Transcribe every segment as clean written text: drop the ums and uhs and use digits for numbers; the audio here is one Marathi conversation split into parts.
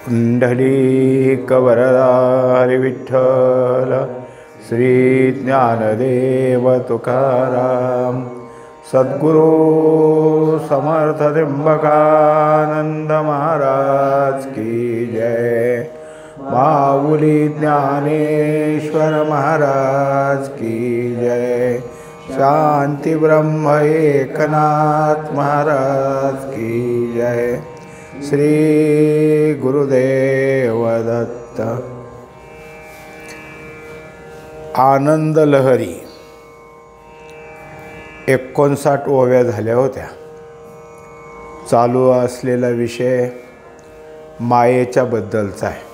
पुंडलीकवरदा हरी विठ्ठल श्री ज्ञानदेव तुकाराम सद्गुरु समर्थ त्र्यंबकानंद महाराज की जय। माऊली ज्ञानेश्वर महाराज की जय। शांति ब्रह्म एकनाथ महाराज की जय। श्री गुरुदेव दत्त। आनंद लहरी 59 ओव्या झाल्या होत्या। चालू असलेला विषय मायेच्या बद्दलचा आहे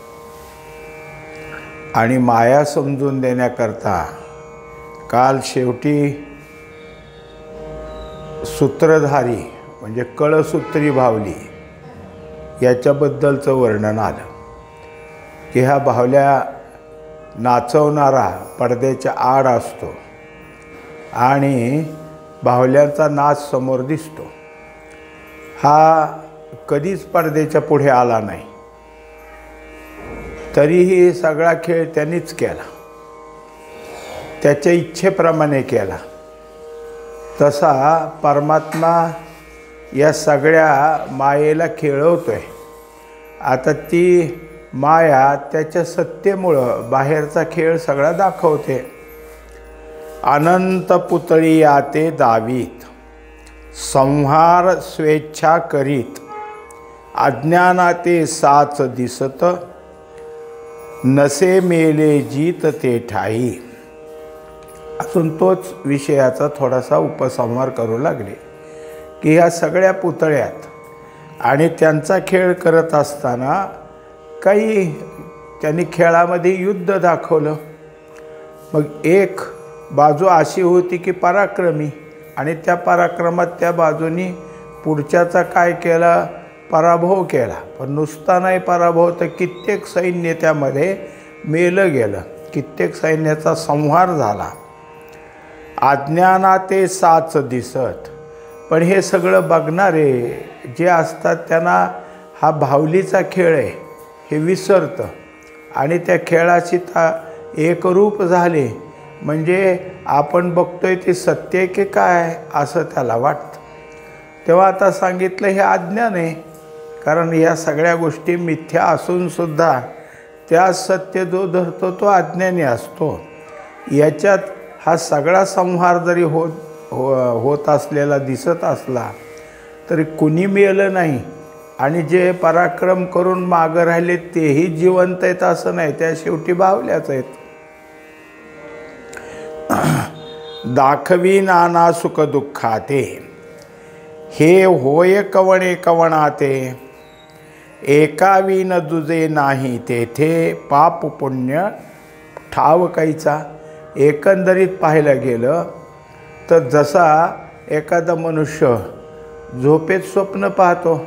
आणि माया समजून देण्याकरता काल शेवटी सूत्रधारी म्हणजे कळसूत्री बाहुली याच्याबद्दलचं वर्णन आलं की ह्या बाहुल्या नाचवणारा पडद्याच्या आड असतो आणि बाहुल्यांचा नाच समोर दिसतो। हा कधीच पडद्याच्या पुढे आला नाही, तरीही सगळा खेळ त्यांनीच केला, त्याच्या इच्छेप्रमाणे केला। तसा परमात्मा या सगळ्या मायेला खेळवतोय। आता ती माया त्याच्या सत्तेमुळं बाहेरचा खेळ सगळा दाखवते। अनंत पुतळी आते दावीत, संहार स्वेच्छा करीत, अज्ञानाते साच दिसत, नसे मेले जीत ते ठाई। अजून तोच विषयाचा थोडासा उपसंहार करू लागले की ह्या सगळ्या पुतळ्यात आणि त्यांचा खेळ करत असताना काही त्यांनी खेळामध्ये युद्ध दाखवलं। मग एक बाजू अशी होती की पराक्रमी, आणि त्या पराक्रमात त्या बाजूनी पुढच्याचा काय केला, पराभव केला। पण नुसता नाही पराभव, तर कित्येक सैन्य त्यामध्ये मेलं गेलं, कित्येक सैन्याचा संहार झाला। अज्ञानाते साच दिसत, पण हे सगळं बघणारे जे असतात त्यांना हा बाहुलीचा खेळ आहे हे विसरतं आणि त्या खेळाशी एकरूप झाले म्हणजे आपण बघतोय ते सत्य की काय असं त्याला वाटतं। तेव्हा आता सांगितलं हे अज्ञान आहे, कारण या सगळ्या गोष्टी मिथ्या असूनसुद्धा त्या सत्य जो धरतो तो अज्ञानी असतो। याच्यात हा सगळा संहार जरी होत असलेला दिसत असला तरी कुणी मेलं नाही, आणि जे पराक्रम करून मागं राहिले तेही जिवंत आहेत असं नाही, त्या शेवटी बाहुल्याच आहेत। दाखवी नाना सुख दुःखाते, हे होय कवणे कवणाते, एकावी न दुजे नाही तेथे, पाप पुण्य ठाव कैचा। एकंदरीत पाहायला गेलं तर जसा एखादा मनुष्य झोपेत स्वप्न पाहतो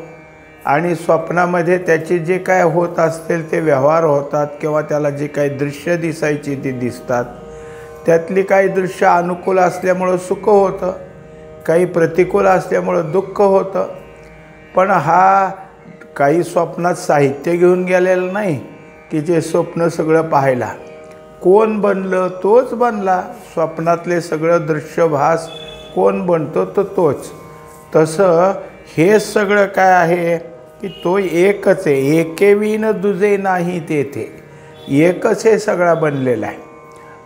आणि स्वप्नामध्ये त्याचे जे काय होत असतील ते व्यवहार होतात किंवा त्याला जे काही दृश्य दिसायची ती दिसतात, त्यातली काही दृश्य अनुकूल असल्यामुळं सुख होतं, काही प्रतिकूल असल्यामुळं दुःख होतं। पण हा काही स्वप्नात साहित्य घेऊन गेलेलं नाही की जे स्वप्न सगळं पाहायला। कोण बनलं तोच बनला, स्वप्नातले सगळं दृश्यभास कोण बनतो तो तोच। तसं हे सगळं काय आहे की तो एकच आहे, एकेवीन दुजे नाही तेथे, एकच हे सगळा बनलेला आहे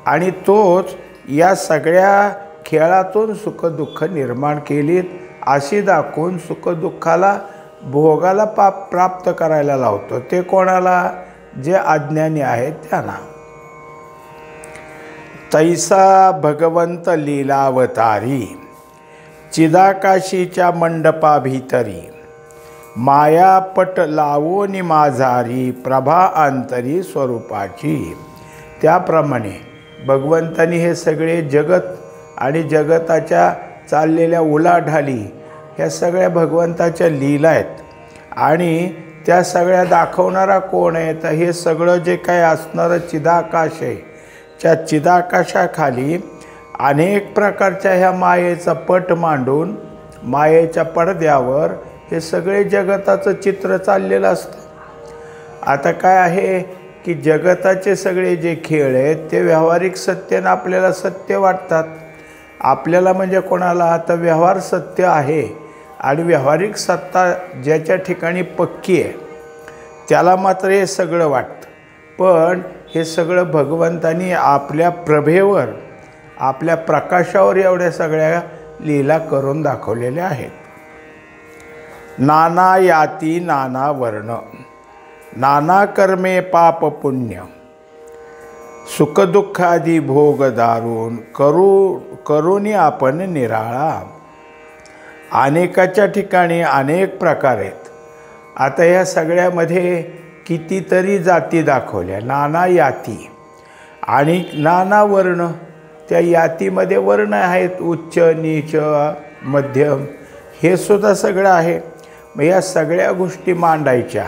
आणि तोच या सगळ्या खेळातून सुखदुःख निर्माण केलीत अशी दाखवून सुखदुःखाला भोगाला प्राप्त करायला लावतो। ते कोणाला, जे अज्ञानी आहेत त्यांना। तैसा भगवंत लीलावतारी, चिदाकाशीच्या मंडपा भीतरी, मायापट लावोनी माझारी, प्रभा अंतरी स्वरूपाची। त्याप्रमाणे भगवंतानी हे सगळे जगत आणि जगताच्या चाललेल्या उलाढाली ह्या सगळ्या भगवंताच्या लीला आहेत आणि त्या सगळ्या दाखवणारा कोण आहे, तर हे सगळं जे काय असणारं चिदाकाश आहे, त्या चिदाकाशाखाली अनेक प्रकारच्या ह्या मायेचा पट मांडून मायेच्या पडद्यावर हे सगळे जगताचं चित्र चाललेलं असतं आता काय आहे की जगताचे सगळे जे खेळ आहेत ते व्यावहारिक सत्यानं आपल्याला सत्य वाटतात. आपल्याला म्हणजे कोणाला आता व्यवहार सत्य आहे आणि व्यावहारिक सत्ता ज्याच्या ठिकाणी पक्की आहे त्याला मात्र हे सगळं वाटतं. पण हे सगळं भगवंतानी आपल्या प्रभेवर, आपल्या प्रकाशावर एवढ्या सगळ्या लीला करून दाखवलेल्या आहेत. नाना याती नाना वर्ण, नाना कर्मे पाप पुण्य, सुखदुःखादी भोग दारून करूनी आपण निराळा. अनेकाच्या ठिकाणी अनेक प्रकार आहेत. आता ह्या सगळ्यामध्ये कितीतरी जाती दाखवल्या, नाना याती आणि नाना वर्ण. त्या यातीमध्ये वर्ण आहेत, उच्च नीच मध्यम, हे सुद्धा सगळं आहे. मग या सगळ्या गोष्टी मांडायच्या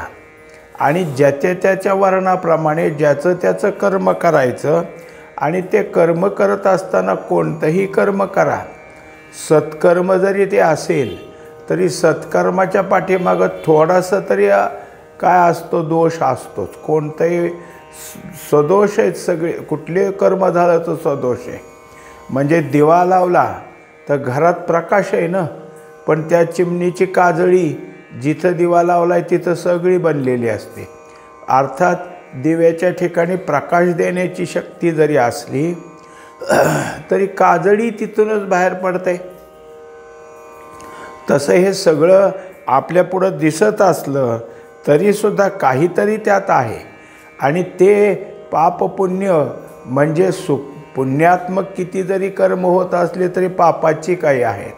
आणि ज्याच्या त्याच्या वर्णाप्रमाणे ज्याचं त्याचं कर्म करायचं. आणि ते कर्म करत असताना कोणतंही कर्म करा, सत्कर्म जरी ते असेल तरी सत्कर्माच्या पाठीमागं थोडासा तरी काय असतो, दोष असतोच. कोणतंही सदोष आहेत सगळे, कुठले कर्म झालं तर सदोष आहे. म्हणजे दिवा लावला तर घरात प्रकाश आहे ना, पण त्या चिमणीची काजळी जिथं दिवा लावला आहे तिथं सगळी बनलेली असते. अर्थात दिव्याच्या ठिकाणी प्रकाश देण्याची शक्ती जरी असली तरी काजळी तिथूनच बाहेर पडते. तसं हे सगळं आपल्यापुढं दिसत असलं तरीसुद्धा काहीतरी त्यात आहे. आणि ते पाप पुण्य म्हणजे पुण्यात्मक किती जरी कर्म होत असले तरी पापाची काही आहेत.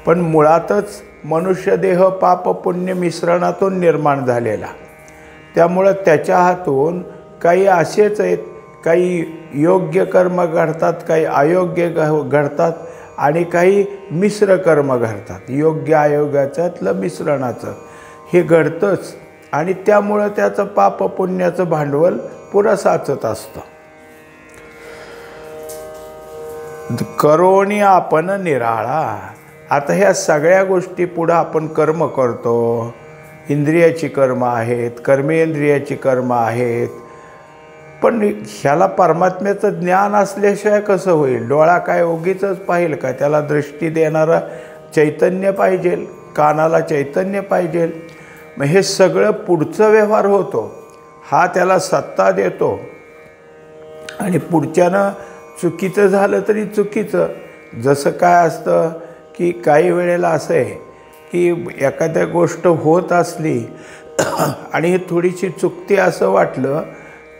पण मुळातच मनुष्यदेह पाप पुण्य मिश्रणातून निर्माण झालेला. त्यामुळं त्याच्या हातून काही असेच आहेत, काही योग्य कर्म घडतात, काही अयोग्य घडतात आणि काही मिश्र कर्म घडतात. योग्य अयोग्याच्यातलं मिश्रणाचं हे घडतंच आणि त्यामुळं त्याचं पाप पुण्याचं भांडवल पुढं साचत असतं. करोनी आपण निराळा. आता ह्या सगळ्या गोष्टी पुढं आपण कर्म करतो. इंद्रियाची कर्म आहेत, कर्मेंद्रियाची कर्म आहेत. पण ह्याला परमात्म्याचं ज्ञान असल्याशिवाय कसं होईल? डोळा काय उगीचच पाहिल का? त्याला दृष्टी देणारा चैतन्य पाहिजे, कानाला चैतन्य पाहिजे. मग हे सगळं पुढचं व्यवहार होतो, हा त्याला सत्ता देतो. आणि पुढच्यानं चुकीचं झालं तरी चुकीचं. जसं काय असतं की काही वेळेला असं आहे की एखाद्या गोष्ट होत असली आणि हे थोडीशी चुकते असं वाटलं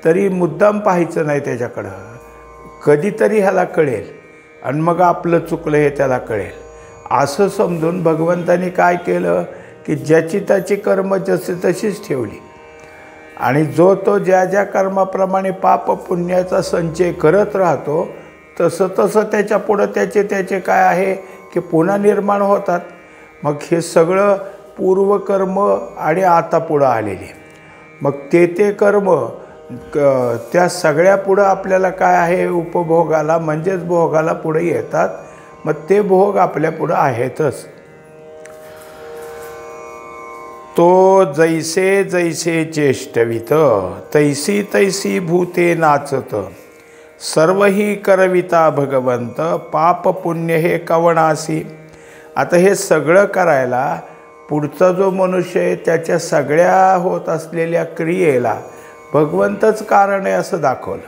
तरी मुद्दाम पाहायचं नाही त्याच्याकडं. कधीतरी ह्याला कळेल आणि मग आपलं चुकलं हे त्याला कळेल. असं समजून भगवंतानी काय केलं की ज्याची त्याची कर्म जशी तशीच ठेवली आणि जो तो ज्या ज्या कर्माप्रमाणे पाप पुण्याचा संचय करत राहतो तसं तसं त्याच्या पुढं त्याचे काय आहे की पुन्हा निर्माण होतात. मग हे सगळं पूर्वकर्म आणि आता पुढं आलेले. मग ते कर्म त्या सगळ्या पुढं आपल्याला काय आहे, उपभोगाला म्हणजेच भोगाला पुढे येतात. मग ते भोग आपल्या पुढं आहेतच. तो जैसे जैसे चेष्टवित तैसी तैसी भूते नाचत, सर्वही करविता भगवंत पाप पुण्य हे कवणासी. आता हे सगळं करायला पुढचा जो मनुष्य आहे त्याच्या सगळ्या होत असलेल्या क्रियेला भगवंतच कारण आहे असं दाखवलं.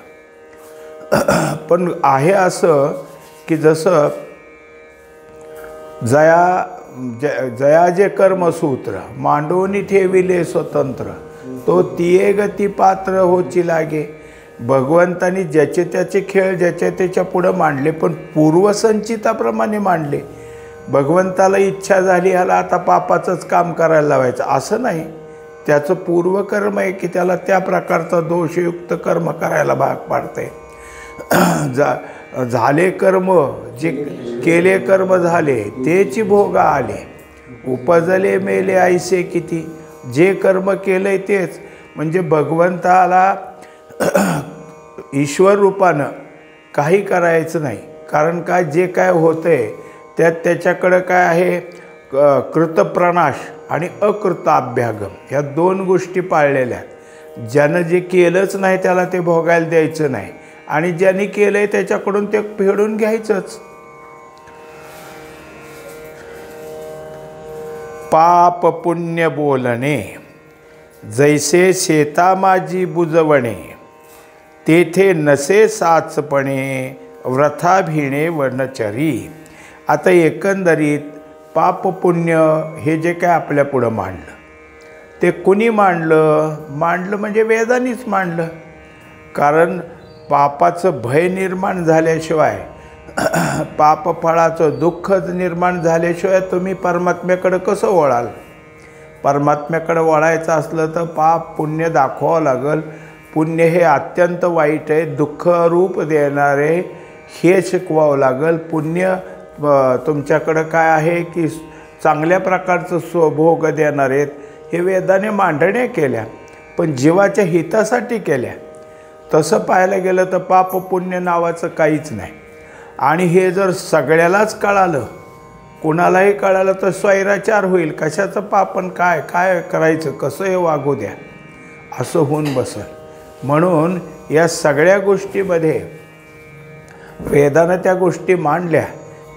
पण आहे असं की जसं जया जे कर्मसूत्र मांडवनी ठेविले स्वतंत्र, तो तिये गती पात्र होची लागे. भगवंतानी ज्याचे त्याचे खेळ ज्याच्या त्याच्या पुढं मांडले, पण पूर्वसंचिताप्रमाणे मांडले. भगवंताला इच्छा झाली ह्याला आता पापाचंच काम करायला लावायचं असं नाही. त्याचं पूर्वकर्म आहे की त्याला त्या प्रकारचा दोषयुक्त कर्म करायला भाग पाडते. झाले कर्म, जे केले कर्म झाले तेची भोगा आले. उपजले मेले ऐसे किती, जे कर्म केलंय तेच. म्हणजे भगवंताला ईश्वर रूपानं काही करायचं नाही. कारण काय, जे काय होतंय त्यात त्याच्याकडं काय आहे, कृतप्रणाश आणि अकृताभ्यागम ह्या दोन गोष्टी पाळलेल्या आहेत. ज्यानं जे केलंच नाही त्याला ते भोगायला द्यायचं नाही, आणि ज्यांनी केलंय त्याच्याकडून ते फेडून घ्यायचंच. पाप पुण्य बोलणे, जैसे शेता माझी बुजवणे, तेथे नसे साचपणे, व्रथा भिणे वनचरी. आता एकंदरीत पाप पुण्य हे जे काय आपल्या पुढं मांडलं ते कुणी मांडलं? मांडलं म्हणजे वेदांनीच मांडलं. कारण पापाचं भय निर्माण झाल्याशिवाय, पापफळाचं दुःखच निर्माण झाल्याशिवाय तुम्ही परमात्म्याकडं कसं वळाल? परमात्म्याकडं वळायचं असलं तर पाप पुण्य दाखवावं लागल. पुण्य हे अत्यंत वाईट आहे, दुःख रूप देणारे, हे शिकवावं लागल. पुण्य तुमच्याकडं काय आहे की चांगल्या प्रकारचं स्वभोग देणार आहेत, हे वेदाने मांडण्या केल्या, पण जीवाच्या हितासाठी केल्या. तसं पाहायला गेलं तर पाप पुण्य नावाचं काहीच नाही. आणि हे जर सगळ्यालाच कळालं, कुणालाही कळालं तर स्वैराचार होईल. कशाचं पापन काय काय करायचं, कसं हे वागू द्या, असं होऊन बसल. म्हणून या सगळ्या गोष्टीमध्ये वेदानं त्या गोष्टी मांडल्या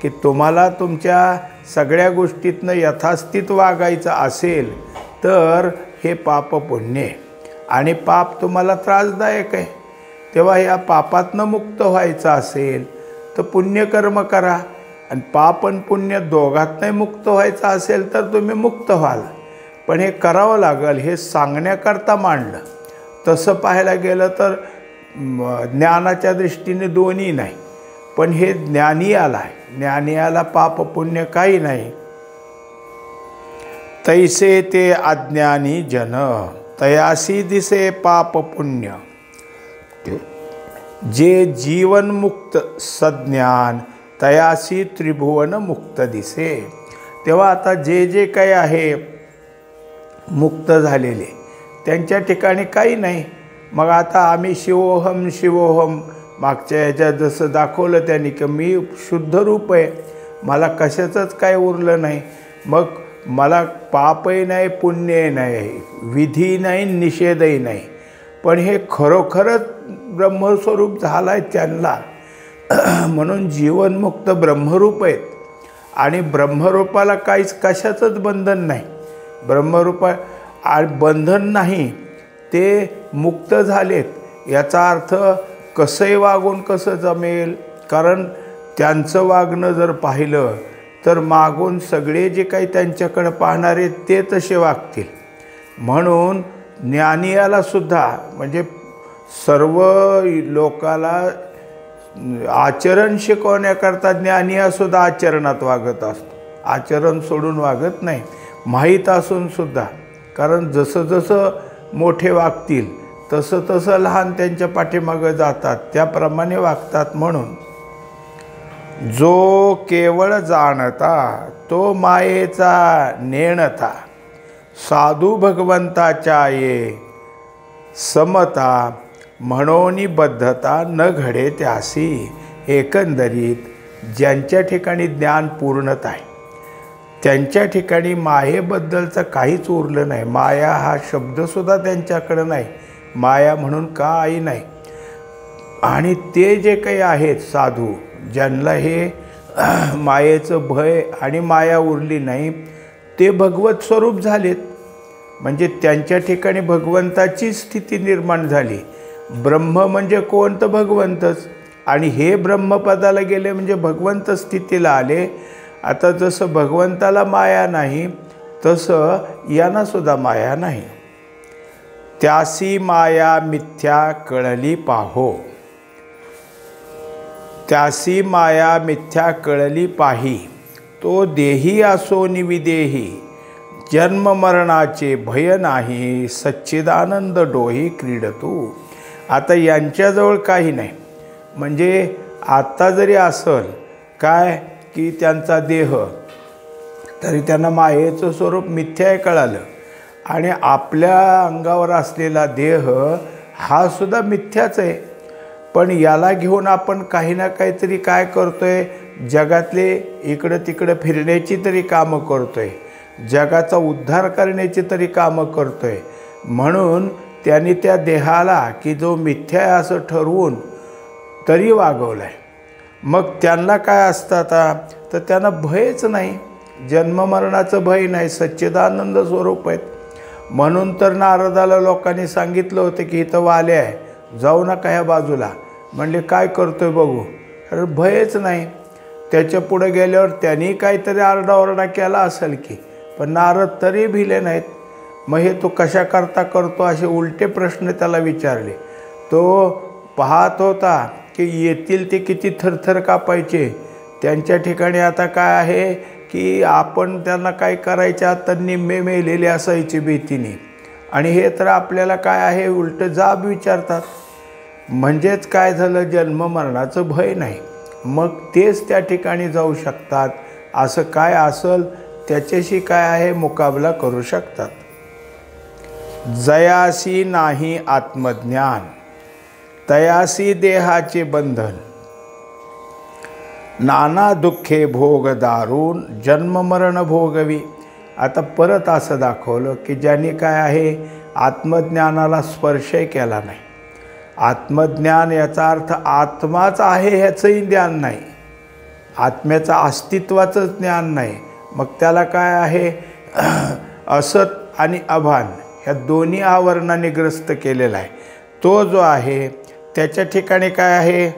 की तुम्हाला तुमच्या सगळ्या गोष्टीतनं यथास्थित वागायचं असेल तर हे पाप पुण्य, आणि पाप तुम्हाला त्रासदायक आहे, तेव्हा या पापातनं मुक्त व्हायचं असेल तर पुण्यकर्म करा. आणि पाप आणि पुण्य दोघातनंही मुक्त व्हायचं असेल तर तुम्ही मुक्त व्हाल, पण हे करावं लागेल. हे सांगण्याकरता मांडलं. तसं पाहायला गेलं तर ज्ञानाच्या दृष्टीने दोन्ही नाही, पण हे ज्ञानी आला आहे. ज्ञानी आला पाप पुण्य काही नाही. तैसे ते अज्ञानी जन, तयासी दिसे पाप पुण्य, जे जीवनमुक्त सज्ञान, तयासी त्रिभुवन मुक्त दिसे. तेव्हा आता जे जे काही आहे मुक्त झालेले त्यांच्या ठिकाणी काही नाही. मग आता आम्ही शिवोहम शिवोहम मागच्या ह्याच्यात जसं दाखवलं त्यांनी की मी शुद्ध रूप आहे, मला कशाचंच काय उरलं नाही, मग मला पापही नाही पुण्यही नाही, विधी नाही निषेधही नाही, पण हे खरोखरच ब्रह्मस्वरूप झालं आहे त्यांना. म्हणून जीवनमुक्त ब्रह्मरूप आहेत, आणि ब्रह्मरूपाला काहीच कशाचंच बंधन नाही. ब्रह्मरूपा बंधन नाही, ते मुक्त झालेत. याचा अर्थ कसंही वागून कसं जमेल, कारण त्यांचं वागणं जर पाहिलं तर मागून सगळे जे काही त्यांच्याकडे पाहणारे ते तसे वागतील. म्हणून ज्ञानियालासुद्धा म्हणजे सर्व लोकाला आचरण शिकवण्याकरता ज्ञानियासुद्धा आचरणात वागत असतो, आचरण सोडून वागत नाही, माहीत असूनसुद्धा. कारण जसं जसं मोठे वागतील तसं तसं लहान त्यांच्या पाठीमागं जातात, त्याप्रमाणे वागतात. म्हणून जो केवळ जाणता तो मायेचा नेणता, साधू भगवंताच्या ये समता, म्हणोनी बद्धता न घडे त्यासी. एकंदरीत ज्यांच्या ठिकाणी ज्ञान पूर्णत आहे त्यांच्या ठिकाणी मायेबद्दलचं काहीच उरलं नाही. माया हा शब्दसुद्धा त्यांच्याकडं नाही, माया म्हणून काही नाही. आणि ते जे काही आहेत साधू, ज्यांना हे मायेचं भय आणि माया उरली नाही, ते भगवत स्वरूप झालेत. म्हणजे त्यांच्या ठिकाणी भगवंताची स्थिती निर्माण झाली. ब्रह्म म्हणजे कोण? तर भगवंतच. आणि हे ब्रह्मपदाला गेले म्हणजे भगवंत स्थितीला आले. आता जसं भगवंताला माया नाही तसं यांनासुद्धा माया नाही. त्यासी माया मिथ्या कळली पाहो, त्यासी माया मिथ्या कळली पाही, तो देही असो निविदेही, जन्म मरणाचे भय नाही, सच्चिदानंद डोही क्रीडतू. आता यांच्याजवळ काही नाही. म्हणजे आत्ता जरी असेल काय की त्यांचा देह, तरी त्यांना मायेचं स्वरूप मिथ्या आहे कळालं. आणि आपल्या अंगावर असलेला देह हा सुद्धा मिथ्याच आहे. पण याला घेऊन आपण काही ना काहीतरी काय करतो आहे, जगातले इकडं तिकडं फिरण्याची तरी कामं करतो आहे, जगाचा उद्धार करण्याची तरी कामं करतो आहे. म्हणून त्यांनी त्या देहाला की जो मिथ्या आहे असं ठरवून तरी वागवलं आहे. मग त्यांना काय असतं आता, तर त्यांना भयच नाही, जन्ममरणाचं भय नाही, सच्चिदानंद स्वरूप आहेत. म्हणून तर नारदाला लोकांनी सांगितलं होतं की इथं वाले आहे, जाऊ नका ह्या बाजूला. म्हणले काय करतोय बघू, अरे भयच नाही. त्याच्या पुढे गेल्यावर त्यांनी काहीतरी आरडाओरडा केला असेल की, पण नारद तरी भिले नाहीत. मग हे तो कशाकरता करतो असे उलटे प्रश्न त्याला विचारले. तो पाहत होता की येतील ते किती थरथर कापायचे. त्यांच्या ठिकाणी आता काय आहे की आपण त्यांना काय करायच्या तर निम्मे मेलेले असायचे भीतीने, आणि हे तर आपल्याला काय आहे उलटं जाब विचारतात. म्हणजेच काय झालं, जन्ममरणाचं भय नाही. मग तेच त्या ठिकाणी जाऊ शकतात. असं काय असेल त्याच्याशी काय आहे मुकाबला करू शकतात. जयासी नाही आत्मज्ञान, तयासी देहाचे बंधन. नाना दुःखे भोग दारून जन्ममरण भोगवी. आता परत असं दाखवलं की ज्यांनी काय आहे आत्मज्ञानाला स्पर्शही केला नाही. आत्मज्ञान याचा अर्थ आत्माच आहे ह्याचंही ज्ञान नाही, आत्म्याचं अस्तित्वाचंच ज्ञान नाही. मग त्याला काय आहे असत आणि अभान ह्या दोन्ही आवरणाने ग्रस्त केलेला आहे. तो जो आहे त्याच्या ठिकाणी काय आहे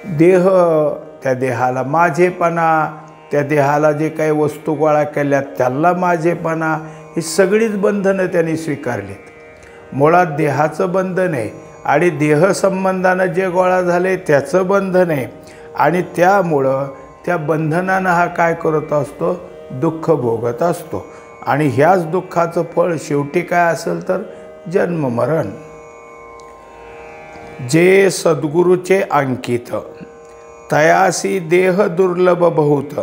देह, त्या देहाला माझेपणा, त्या देहाला जे काही वस्तू गोळा केल्यात त्याला माझेपणा, ही सगळीच बंधनं त्यांनी स्वीकारलीत. मुळात देहाचं बंधन आहे आणि देहसंबंधानं जे गोळा झाले त्याचं बंधन आहे, आणि त्यामुळं त्या बंधनानं हा काय करत असतो, दुःख भोगत असतो. आणि ह्याच दुःखाचं फळ शेवटी काय असेल तर जन्ममरण. जे सद्गुरूचे अंकित, तयासी देह दुर्लभ बहुत.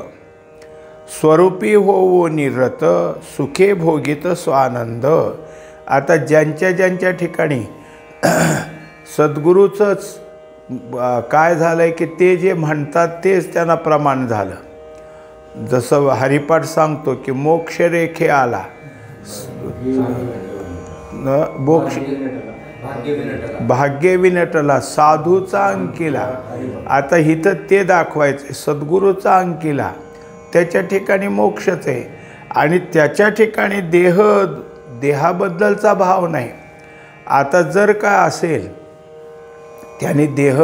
स्वरूपी होवो निरत, सुखे भोगित स्वानंद. आता ज्यांच्या ज्यांच्या ठिकाणी सद्गुरूचंच काय झालं आहे की ते जे म्हणतात तेच त्यांना प्रमाण झालं. जसं हरिपाठ सांगतो की मोक्ष रेखे आला, मोक्ष भाग्य विनटला, साधूचा अंकिला. आता इथं ते दाखवायचं सद्गुरूचा अंकिला, त्याच्या ठिकाणी मोक्षच आहे, आणि त्याच्या ठिकाणी देहाबद्दलचा भाव नाही. आता जर काय असेल त्याने देह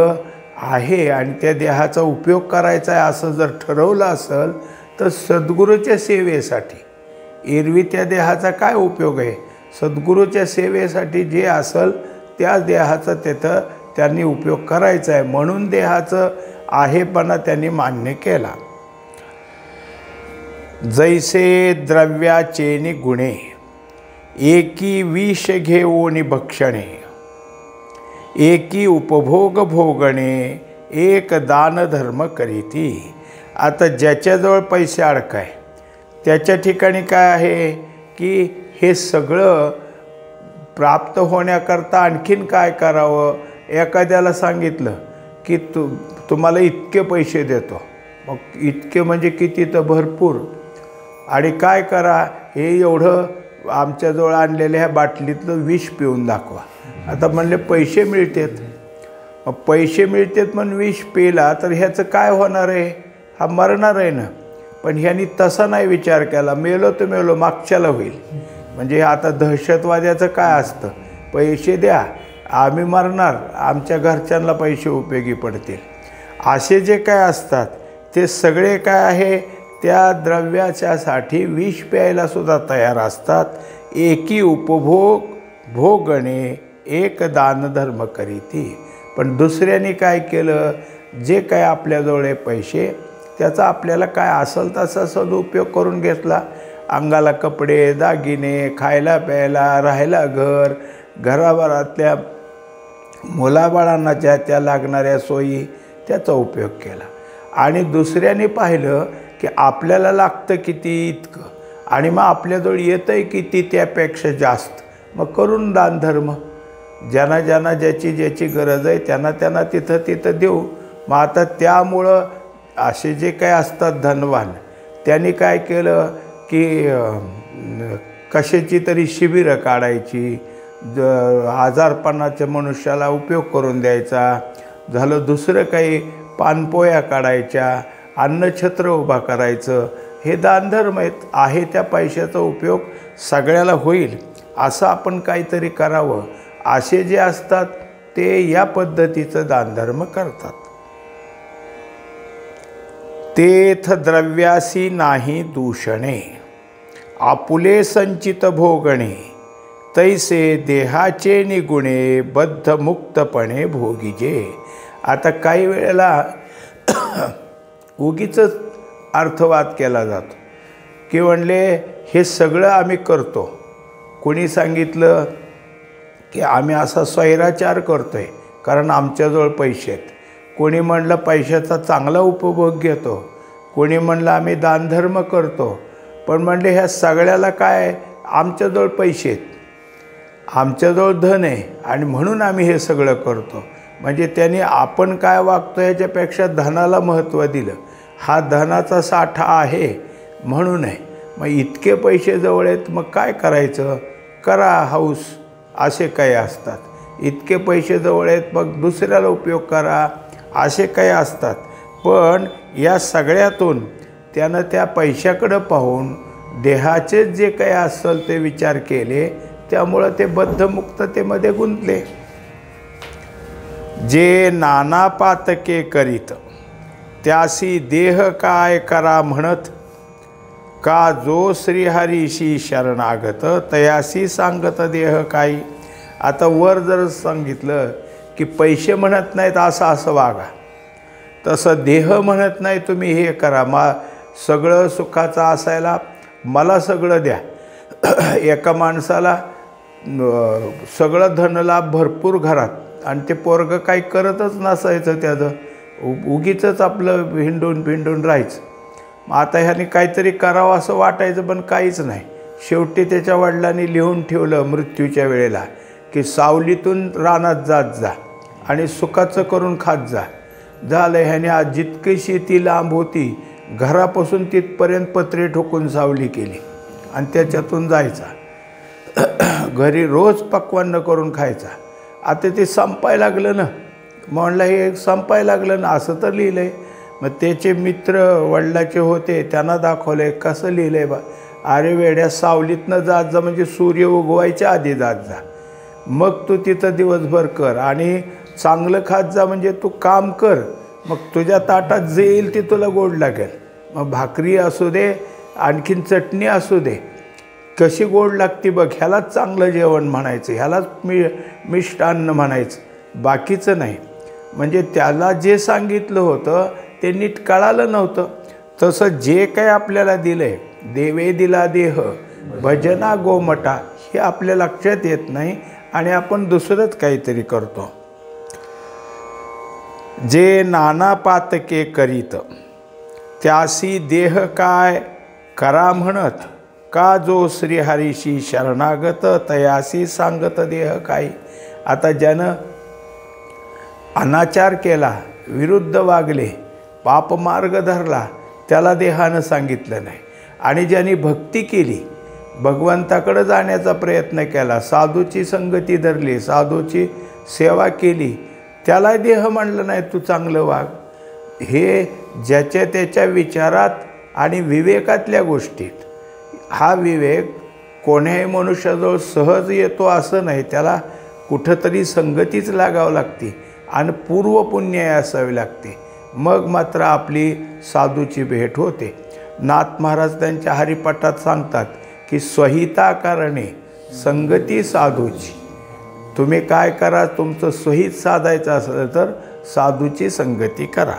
आहे आणि त्या देहाचा उपयोग करायचा आहे असं जर ठरवलं असेल तर सद्गुरूच्या सेवेसाठी, एरवी त्या देहाचा काय उपयोग आहे, सद्गुरूच्या सेवेसाठी जे असेल त्या देहाचा तिथं त्यांनी उपयोग करायचा आहे, म्हणून देहाचं आहेपणा त्यांनी मान्य केला. जैसे द्रव्याचेनी गुणे, एकी विष घेऊनी भक्षणे. एकी उपभोग भोगणे, एक दान धर्म करीती. आता ज्याच्याजवळ पैसे अडकाय त्याच्या ठिकाणी काय आहे की हे सगळं प्राप्त होण्याकरता आणखीन काय करावं. एखाद्याला सांगितलं की तुम्हाला इतके पैसे देतो, मग इतके म्हणजे किती, तर भरपूर, आणि काय करा हे एवढं आमच्याजवळ आणलेल्या ह्या बाटलीतलं विष पिऊन दाखवा. आता म्हणले पैसे मिळतात, मग पैसे मिळतात म्हणून विष पिला तर ह्याचं काय होणार आहे, हा मरणार आहे ना. पण ह्यांनी तसा नाही विचार केला, मेलो तर मेलो, मागच्याला होईल. म्हणजे आता दहशतवाद्याचं काय असतं, पैसे द्या आम्ही मरणार, आमच्या घरच्यांना पैसे उपयोगी पडतील. असे जे काय असतात ते सगळे काय आहे त्या द्रव्याच्यासाठी विष प्यायला सुद्धा तयार असतात. एकी उपभोग भोगणे, एक दान धर्म करीती. पण दुसऱ्याने काय केलं, जे काय आपल्याजवळ पैसे त्याचा आपल्याला काय असेल तसा सदुपयोग करून घेतला. अंगाला कपडे, दागिने, खायला प्यायला, राहायला घर, घराभरातल्या मुलाबाळांना ज्या त्या लागणाऱ्या सोयी त्याचा उपयोग केला. आणि दुसऱ्याने पाहिलं की आपल्याला लागतं किती इतकं, आणि मग आपल्याजवळ येतं आहे किती त्यापेक्षा जास्त, मग करून दानधर्म. ज्यांना ज्यांना ज्याची ज्याची गरज आहे त्यांना त्यांना तिथं तिथं देऊ. मग आता त्यामुळं असे जे काय असतात धनवान, त्यांनी काय केलं की कशाची तरी शिबिरं काढायची, आजारपणाच्या मनुष्याला उपयोग करून द्यायचा, झालं दुसरं काही पानपोया काढायच्या, अन्नछत्र उभा करायचं, हे दानधर्म आहेत. आहे त्या पैशाचा उपयोग सगळ्याला होईल असं आपण काहीतरी करावं, असे जे असतात ते या पद्धतीचं दानधर्म करतात. तेथ द्रव्यासी नाही दूषणे, आपुले संचित भोगणे, तैसे देहाचे निगुणे, बद्ध मुक्तपणे भोगीजे. आता काही वेळेला उगीच अर्थवाद केला जातो की म्हणले हे सगळं आम्ही करतो. कोणी सांगितलं की आम्ही असा स्वैराचार करतो आहे कारण आमच्याजवळ पैसे आहेत. कोणी म्हणलं पैशाचा चांगला उपभोग घेतो. कोणी म्हणलं आम्ही दानधर्म करतो. पण म्हणले ह्या सगळ्याला काय, आमच्याजवळ पैसे आहेत, आमच्याजवळ धन आहे आणि म्हणून आम्ही हे सगळं करतो. म्हणजे त्यांनी आपण काय वागतो याच्यापेक्षा धनाला महत्त्व दिलं. हा धनाचा साठा आहे म्हणून आहे. मग इतके पैसे जवळ आहेत मग काय करायचं, करा हौस, असे काही असतात. इतके पैसे जवळ आहेत मग दुसऱ्याला उपयोग करा, असे काही असतात. पण या सगळ्यातून त्यानं त्या पैशाकडं पाहून देहाचे जे काही असेल ते विचार केले, त्यामुळं ते बद्धमुक्ततेमध्ये गुंतले. जे नाना पातके करीत त्यासी देह काय करा म्हणत, का जो श्रीहरीशी शरणागत तयासी सांगत देह काही. आता वर जर सांगितलं की पैसे म्हणत नाहीत असं वागा, तसं देह म्हणत नाही तुम्ही हे करा, सगळं सुखाचं असायला मला सगळं द्या. एका माणसाला सगळं धनलाभ भरपूर घरात आणि ते पोरगं काही करतच नसायचं, त्याचं उगीचंच आपलं भिंडून राहायचं. मग आता ह्याने काहीतरी करावं असं वाटायचं पण काहीच नाही. शेवटी त्याच्या वडिलांनी लिहून ठेवलं मृत्यूच्या वेळेला की सावलीतून रानात जात जा आणि सुखाचं करून खात जा. झालं, ह्याने आज जितकी शेती लांब होती घरापासून तिथपर्यंत पत्रे ठोकून सावली केली आणि त्याच्यातून जायचा. घरी रोज पक्वान्न करून खायचा. आता ते संपायला लागलं ना, म्हणलं हे संपायला लागलं ना, असं तर लिहिलं आहे. मग त्याचे मित्र वडिलाचे होते, त्यांना दाखवलं आहे कसं लिहिलं आहे बा. अरे वेड्या, सावलीतनं जात जा म्हणजे सूर्य उगवायच्या आधी जात जा, मग तू तिथं दिवसभर कर आणि चांगलं खात जा म्हणजे तू काम कर, मग तुझ्या ताटात जे येईल ते तुला गोड लागेल. मग भाकरी असू दे, आणखीन चटणी असू दे, कशी गोड लागते बघ, ह्यालाच चांगलं जेवण म्हणायचं, ह्यालाच मिष्टान्न म्हणायचं, बाकीचं नाही. म्हणजे त्याला जे सांगितलं होतं ते नीट कळालं नव्हतं. तसं जे काही आपल्याला दिलं आहे, देवे दिला देह भजना गोमटा, हे आपल्या लक्षात येत नाही आणि आपण दुसरंच काहीतरी करतो. जे नाना पातके करीत त्यासी देह काय करा म्हणत, का जो श्रीहरीशी शरणागत तयासी सांगत देह काही. आता ज्यानं अनाचार केला, विरुद्ध वागले, पापमार्ग धरला, त्याला देहानं सांगितलं नाही. आणि ज्यांनी भक्ती केली, भगवंताकडे जाण्याचा प्रयत्न केला, साधूची संगती धरली, साधूची सेवा केली, त्याला देह म्हणलं नाही तू चांगलं वाग. हे ज्याच्या त्याच्या विचारात आणि विवेकातल्या गोष्टीत. हा विवेक कोण्याही मनुष्याजवळ सहज येतो असं नाही, त्याला कुठंतरी संगतीच लागावं लागते आणि पूर्वपुण्य असावी लागते, मग मात्र आपली साधूची भेट होते. नाथ महाराज त्यांच्या हरिपाठात सांगतात की स्वहिता कारणे संगती साधूची. तुम्ही काय करा, तुमचं स्वहित साधायचं असलं तर साधूची संगती करा.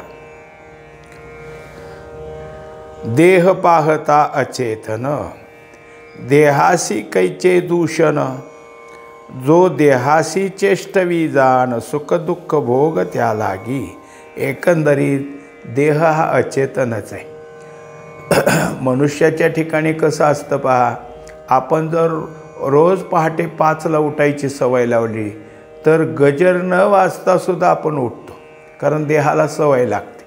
देह पाहता अचेतन देहासी कैचे दूषण, जो देहासी चेष्टवी जाण सुख दुःख भोग त्या लागी. एकंदरीत देह हा अचेतनच आहे. मनुष्याच्या ठिकाणी कसं असतं पहा, आपण जर रोज पहाटे 5ला उठायची सवय लावली तर गजर न वाजतासुद्धा आपण उठतो, कारण देहाला सवय लागते.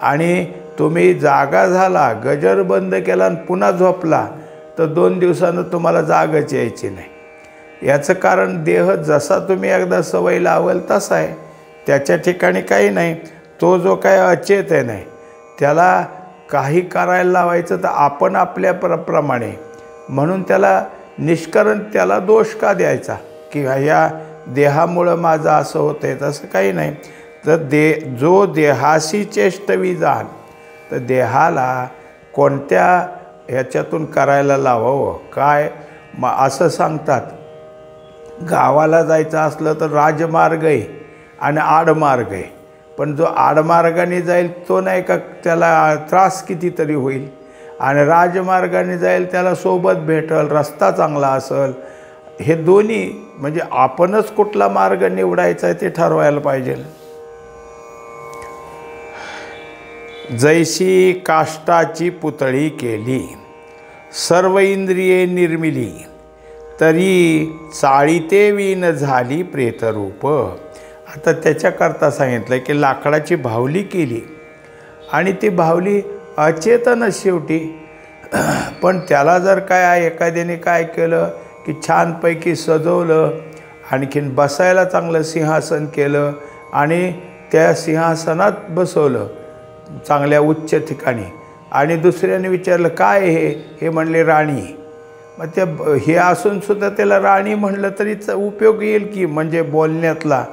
आणि तुम्ही जागा झाला, गजर बंद केला आणि पुन्हा झोपला तर 2 दिवसानं तुम्हाला जागच यायची नाही. याचं कारण देह जसा तुम्ही एकदा सवय लावाल तसा आहे, त्याच्या ठिकाणी काही नाही. तो जो काय अचेत आहे नाही त्याला काही करायला लावायचं तर आपण आपल्या प्रमाणे, म्हणून त्याला निष्करण, त्याला दोष का द्यायचा की या देहामुळं माझं असं होतं आहे, तसं काही नाही. तर जो देहाशी चेष्टवी जाण, तर देहाला कोणत्या ह्याच्यातून करायला लावावं काय. असं सांगतात, गावाला जायचं असलं तर राजमार्ग आहे आणि आडमार्ग आहे, पण जो आडमार्गाने जाईल तो नाही का त्याला त्रास कितीतरी होईल, आणि राजमार्गाने जाईल त्याला सोबत भेटल, रस्ता चांगला असेल. हे दोन्ही म्हणजे आपणच कुठला मार्ग निवडायचा आहे ते ठरवायला पाहिजे. जैशी काष्टाची पुतळी केली, सर्व इंद्रिये निर्मिली, तरी चाळीते विण झाली प्रेतरूप. आता त्याच्याकरता सांगितलं की लाकडाची बाहुली केली आणि ती बाहुली अचेतनच शेवटी, पण त्याला जर काय एखाद्याने काय केलं की छानपैकी सजवलं, आणखीन बसायला चांगलं सिंहासन केलं आणि त्या सिंहासनात बसवलं चांगल्या उच्च ठिकाणी, आणि दुसऱ्याने विचारलं काय हे म्हणले राणी. मग त्या हे असूनसुद्धा त्याला राणी म्हणलं तरीच उपयोग येईल की, म्हणजे बोलण्यातला.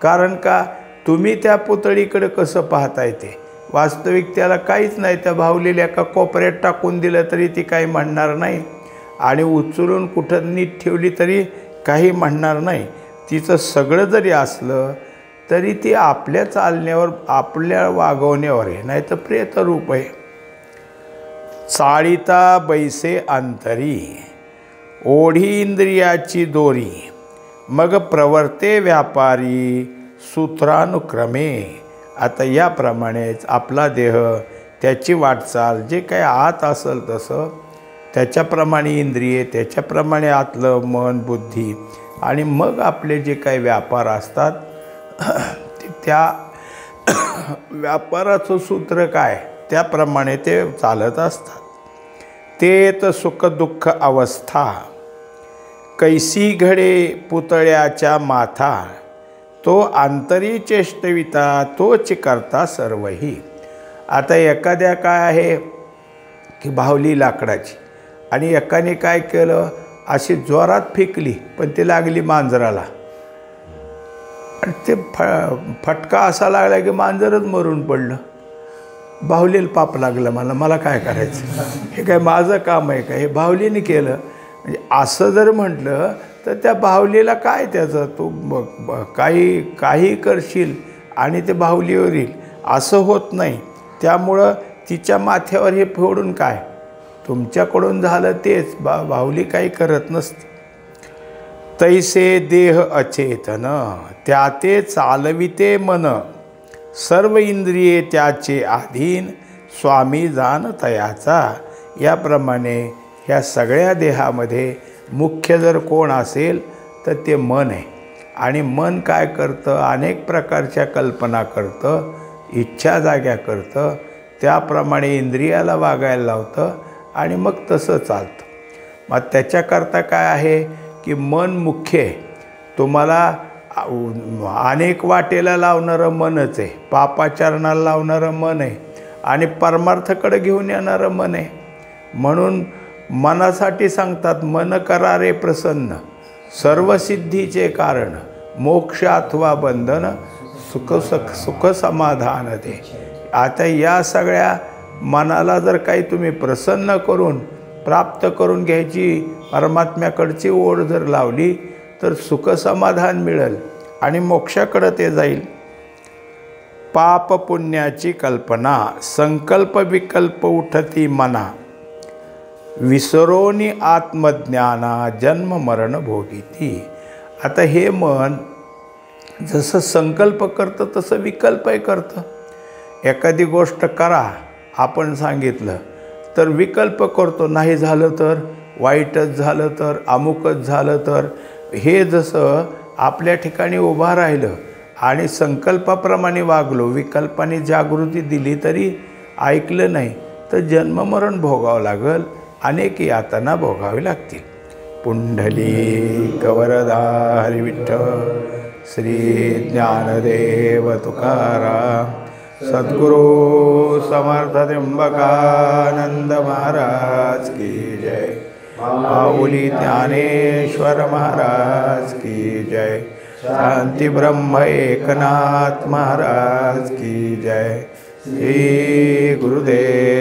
कारण का तुम्ही त्या पुतळीकडे कसं पाहताय ते, वास्तविक त्याला काहीच नाही. त्या बाहुलीला एका कोपऱ्यात टाकून दिलं तरी ती काही म्हणणार नाही, आणि उचलून कुठं नीट ठेवली तरी काही म्हणणार नाही. तिचं सगळं जरी असलं तरी ती आपल्या चालण्यावर, आपल्या वागवण्यावर आहे, नाही तर प्रेतरूप आहे. चाळीता बैसे अंतरी, ओढी इंद्रियाची दोरी, मग प्रवर्ते व्यापारी सूत्रानुक्रमे. आता याप्रमाणेच आपला देह, त्याची वाटचाल जे काही आत असेल तसं, त्याच्याप्रमाणे इंद्रिये, त्याच्याप्रमाणे आतलं मन बुद्धी, आणि मग आपले जे काही व्यापार असतात त्या व्यापाराचं सूत्र काय त्याप्रमाणे ते चालत असतात. तेत सुख दुःख अवस्था, कैसी घडे पुतळ्याच्या माथा, तो आंतरी चेष्टविता तोच करता सर्वही. आता एखाद्या काय आहे की बाहुली लाकडाची, आणि एकाने काय केलं अशी जोरात फेकली, पण ती लागली मांजराला, आणि ते फटका असा लागला की मांजरच मरून पडलं. बाहुलीला पाप लागलं, मला काय करायचं, हे काय माझं काम आहे का, हे बाहुलीने केलं. म्हणजे असं जर म्हटलं तर त्या बाहुलीला काय त्याचं, तू काही करशील आणि ते बाहुलीवर येईल, असं होत नाही. त्यामुळं तिच्या माथ्यावर हे फोडून काय, तुमच्याकडून झालं तेच, बाहुली काही करत नसते. तैसे देह अचेतन, त्याते चालविते मन, सर्व इंद्रिये त्याचे अधीन, स्वामी जाण तयाचा. याप्रमाणे ह्या सगळ्या देहामध्ये मुख्य जर कोण असेल तर ते मन आहे, आणि मन काय करतं, अनेक प्रकारच्या कल्पना करतं, इच्छा जाग्या करतं, त्याप्रमाणे इंद्रियाला वागायला लावतं, आणि मग तसं चालतं. मग त्याच्याकरता काय आहे की मन मुख्य आहे. तुम्हाला अनेक वाटेला लावणारं मनच आहे, पापाचरणाला लावणारं मन आहे, आणि परमार्थकडे घेऊन येणारं मन आहे. म्हणून मनासाठी सांगतात, मन करा रे प्रसन्न, सर्व सिद्धीचे कारण, मोक्ष अथवा बंधन, सुख समाधान दे. आता या सगळ्या मनाला जर काही तुम्ही प्रसन्न करून प्राप्त करून घ्यायची परमात्म्याकडची ओढ जर लावली तर सुख समाधान मिळेल आणि मोक्षाकडे ते जाईल. पाप पुण्याची कल्पना, संकल्प विकल्प उठती मना, विसरोनी आत्मज्ञाना जन्म मरण भोगिती. आता हे मन जसं संकल्प करतं तसं विकल्पही करतं. एखादी गोष्ट करा आपण सांगितलं तर विकल्प करतो, नाही झालं तर, वाईटच झालं तर, अमुकच झालं तर. हे जसं आपल्या ठिकाणी उभा राहिलं आणि संकल्पाप्रमाणे वागलो, विकल्पाने जागृती दिली तरी ऐकलं नाही तर जन्ममरण भोगावं लागेल, अनेक यातना भोगावी लागतील. पुंडलिक वरदा हरी विठ्ठल. श्री ज्ञानदेव तुकाराम सद्गुरु समर्थ त्र्यंबकानंद महाराज की जय. माऊली ज्ञानेश्वर महाराज की जय. शांती ब्रह्म एकनाथ महाराज की जय. श्री गुरुदेव